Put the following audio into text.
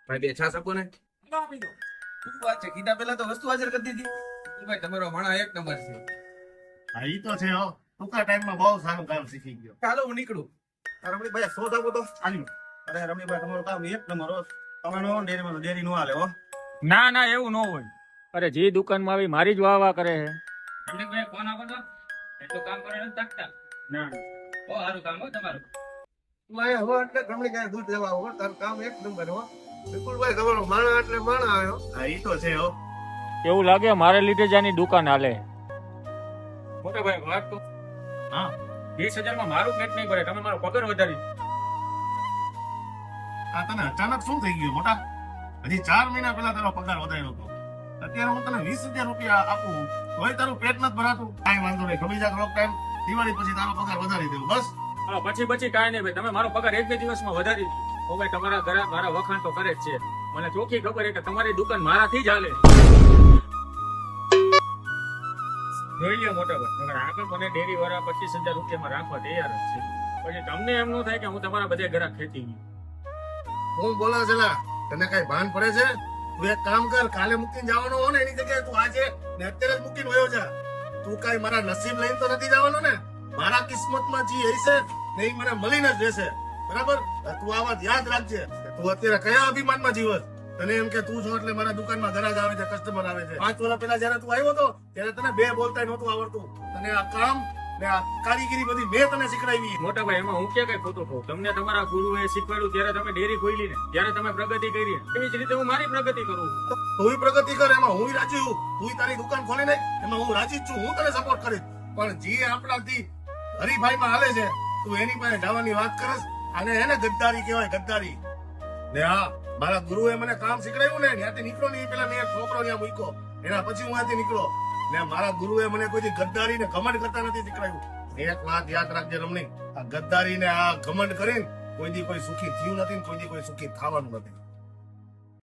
ભાઈ બે છાસ આપો ને. આપી દો. શું વાત છે? કીધા પહેલા તો વસ્તુ હાજર કરી દીધી. ભાઈ તમારો માણા એક નંબર છે. હા ઈ તો છે હો. ટૂંકા ટાઈમમાં બહુ સારું કામ શીખી ગયો. ચાલો હું નીકળું. રમણીભાઈ શોધ આપો તો. આવ્યું. અરે રમણીભાઈ તમારું કામ એક નંબર હો. તમે નો ડેરીમાં ડેરી નો હાલે હો. ના ના એવું ન હોય. અરે જે દુકાનમાં આવી મારી જ વાહ વાહ કરે છે. રમણીકભાઈ ફોન આપો તો. એટલું કામ કરે નથી તાકતા. ના બહુ સારું કામ હો તમારું. તું આયા હો એટલે રમણીભાઈ દૂધ લેવા આવો. તારું કામ એક નંબર હો. વિપુલભાઈ તમારો માણા એટલે માણા આવ્યો. હા ઈ તો છે હો. એવું લાગે મારે લીધે જ આની દુકાન હાલે. મોટા ભાઈ વાત તો હા 20,000 માં મારું પેટ નહીં ભરે. તમે મારો પગાર વધારી. આ તને અચાનક શું થઈ ગયું મોટા? હજી 4 મહિના પહેલા તારો પગાર વધાર્યો હતો. અત્યારે હું તને 20,000 રૂપિયા આપું તોય તારું પેટ નથી ભરાતું. કાંઈ વાંધો નહીં, ગમી જા થોડોક ટાઈમ, દિવાળી પછી તારો પગાર વધારી દેવું બસ. હા પછી કાંઈ નહીં ભાઈ. તમે મારો પગાર 1-2 દિવસમાં વધારી દીધો. ઓ ભાઈ તમારા ઘરે મારા વખાણ તો કરે જ છે. મને ચોખ્ખી ખબર છે કે તમારી દુકાન મારાથી જ હાલે. જોઈ લ્યો મોટા ભાઈ, તમારે આગળ મને ડેરી વાળા 25,000 રૂપિયામાં રાખવા તૈયાર જ છે. પછી તમને એમ ન થાય કે હું તમારા બધે ગ્રાહક ખેતી ગયું. હું બોલે છે લા, તને કઈ ભાન પડે છે? તું એક કામ કર, કાલે મૂકીને જવાનો હો ને એની જગ્યાએ તું આજે ને અત્યારે જ મૂકીને વયો જા. તું કઈ મારા નસીબ લઈને તો નથી જવાનો ને. મારા કિસ્મતમાં જે હશે ને એ મને મળીને જ રહેશે, બરાબર? તું આ વાત યાદ રાખજે. તું અત્યારે કયા અભિમાનમાં જીવસ? તને એમ કે તું છો એટલે મારા દુકાનમાં ગ્રાહક આવે છે, કસ્ટમર આવે છે. 5 વર્ષ પહેલા જયારે તું આવ્યો હતો ત્યારે તને 2 બોલતા નહોતું આવડતું. તને આ કામ ને આ કારીગરી બધી મેં તને શીખડાવી. મોટા ભાઈ એમાં હું ક્યાં કઈ ખોટું કહું? તમને તમારા ગુરુએ શીખવાડ્યું ત્યારે તમે ડેરી ખોલી ને ત્યારે તમે પ્રગતિ કરી. એવી જ રીતે હું મારી પ્રગતિ કરું. તું પ્રગતિ કર, એમાં હું રાજી છું. તું તારી દુકાન ખોલી નાખ, એમાં હું રાજી જ છું. હું તને સપોર્ટ કરીશ. પણ જે આપણાથી હરીફાઈમાં હાલે છે તું એની પાસે જવાની વાત કરસ, આને એને ગદ્દારી કહેવાય, ગદ્દારી. ને હા, મારા ગુરુએ મને કામ શીખડાવ્યું ને ત્યાંથી નીકળો ને એ પેલા મેં એક છોકરો ત્યાં મૂક્યો, એના પછી હું ત્યાંથી નીકળો. ને મારા ગુરુએ મને કોઈ ગદ્દારી ને ઘમંડ કરતા નથી શીખડાવ્યું. એક વાત યાદ રાખજે રમણી, આ ગદ્દારી ને આ ઘમંડ કરીને કોઈ દી કોઈ સુખી થયું નથી ને કોઈ દી કોઈ સુખી થવાનું નથી.